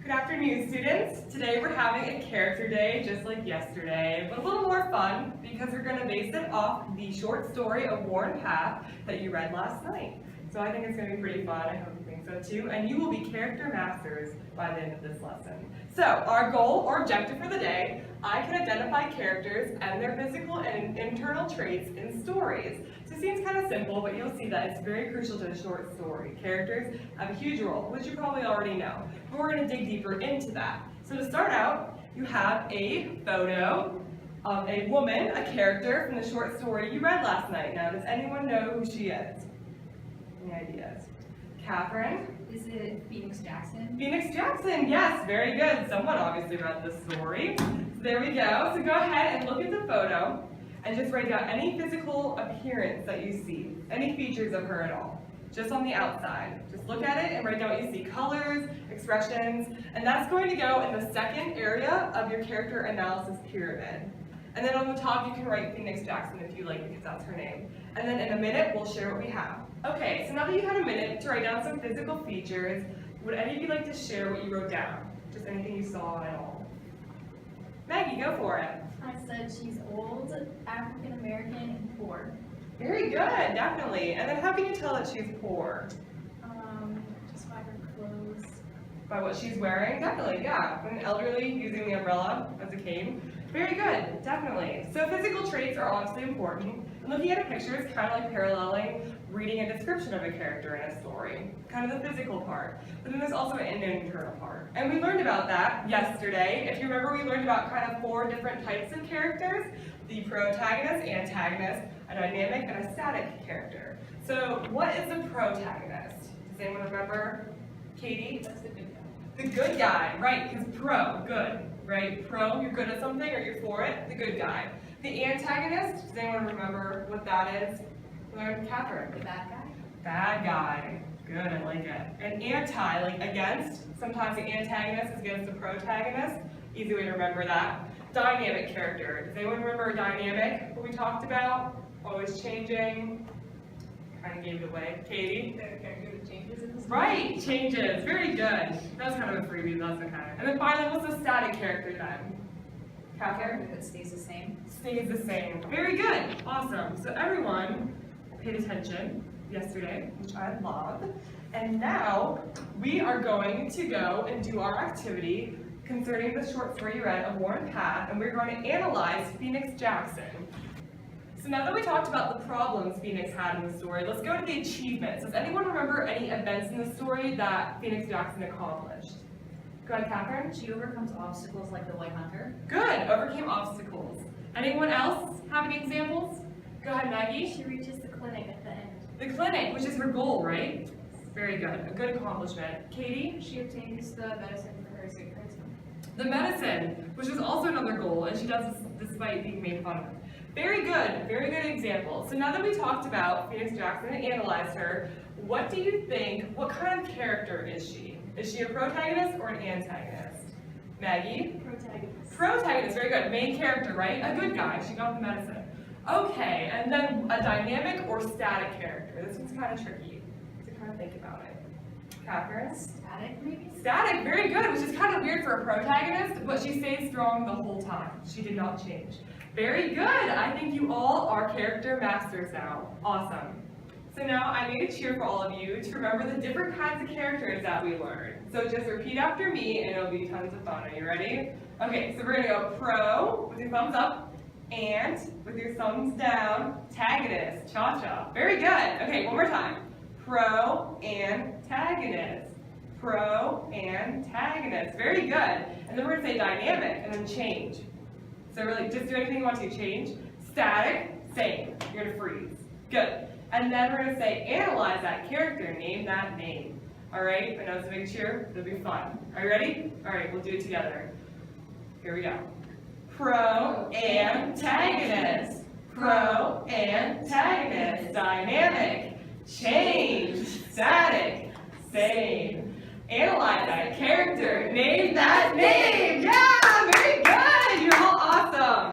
Good afternoon, students. Today we're having a character day just like yesterday, but a little more fun because we're going to base it off the short story A Worn Path that you read last night. So I think it's going to be pretty fun. I hope you think so too. And you will be character masters by the end of this lesson. So our goal or objective for the day, I can identify characters and their physical and internal traits in stories. So it seems kind of simple, but you'll see that it's very crucial to the short story. Characters have a huge role, which you probably already know. But we're going to dig deeper into that. So to start out, you have a photo of a woman, a character from the short story you read last night. Now, does anyone know who she is? Any ideas? Catherine? Is it Phoenix Jackson? Phoenix Jackson, yes, very good. Someone obviously read the story. So there we go. So go ahead and look at the photo and just write down any physical appearance that you see, any features of her at all, just on the outside. Just look at it and write down what you see, colors, expressions, and that's going to go in the second area of your character analysis pyramid. And then on the top, you can write Phoenix Jackson if you like, because that's her name. And then in a minute, we'll share what we have. Okay, so now that you had a minute to write down some physical features, would any of you like to share what you wrote down? Just anything you saw at all. Maggie, go for it. I said she's old, African American, and poor. Very good, definitely. And then how can you tell that she's poor? Just by her clothes. By what she's wearing? Definitely, yeah. An elderly using the umbrella as a cane. Very good, definitely. So physical traits are obviously important. And looking at a picture is kind of like paralleling reading a description of a character in a story. Kind of the physical part. But then there's also an internal part. And we learned about that yesterday. If you remember, we learned about kind of 4 different types of characters. The protagonist, antagonist, a dynamic, and a static character. So what is the protagonist? Does anyone remember? Katie? That's the good guy. The good guy, right, because pro, good, right? Pro, you're good at something or you're for it, the good guy. The antagonist, does anyone remember what that is? Learn, Catherine. The bad guy. Bad guy. Good, I like it. And anti, like against. Sometimes the antagonist is against the protagonist. Easy way to remember that. Dynamic character. Does anyone remember dynamic, what we talked about? Always changing. Kind of gave it away. Katie? The character that changes in the story. Right, changes. Very good. That was kind of a freebie, that's okay. And then finally, what's the static character then? The Catherine? character that stays the same. Stays the same. Very good. Awesome. So everyone paid attention yesterday, which I love. And now we are going to go and do our activity concerning the short story you read, A Worn Path, and we're going to analyze Phoenix Jackson. So now that we talked about the problems Phoenix had in the story, let's go to the achievements. Does anyone remember any events in the story that Phoenix Jackson accomplished? Go ahead, Catherine. She overcomes obstacles like the White Hunter. Good, overcame obstacles. Anyone else have any examples? Go ahead, Maggie. She reaches the clinic at the end. The clinic, which is her goal, right? Very good, a good accomplishment. Katie? She obtains the medicine for her sick person. The medicine, which is also another goal, and she does this despite being made fun of. Very good example. So now that we talked about Phoenix Jackson and analyzed her, what do you think, what kind of character is she? Is she a protagonist or an antagonist? Maggie? Protagonist. Protagonist, very good. Main character, right? A good guy, she got the medicine. Okay, and then a dynamic or static character. This one's kind of tricky to kind of think about it. Catherine? Static, maybe? Static, very good, which is kind of weird for a protagonist, but she stays strong the whole time. She did not change. Very good. I think you all are character masters now. Awesome. So now I made a cheer for all of you to remember the different kinds of characters that we learned. So just repeat after me and it'll be tons of fun. Are you ready? Okay, so we're going to go pro with your thumbs up and with your thumbs down, tagonist, cha-cha. Very good. Okay, one more time. Pro and antagonist. Pro and antagonist. Very good. And then we're going to say dynamic and then change. So really, just do anything you want to change. Static, same. You're going to freeze. Good. And then we're going to say analyze that character, name that name. All right? I know it's a big cheer. It'll be fun. Are you ready? All right, we'll do it together. Here we go. Pro and antagonist. Pro and antagonist. Dynamic. Change. Static. Same. Analyze that character. Name that name.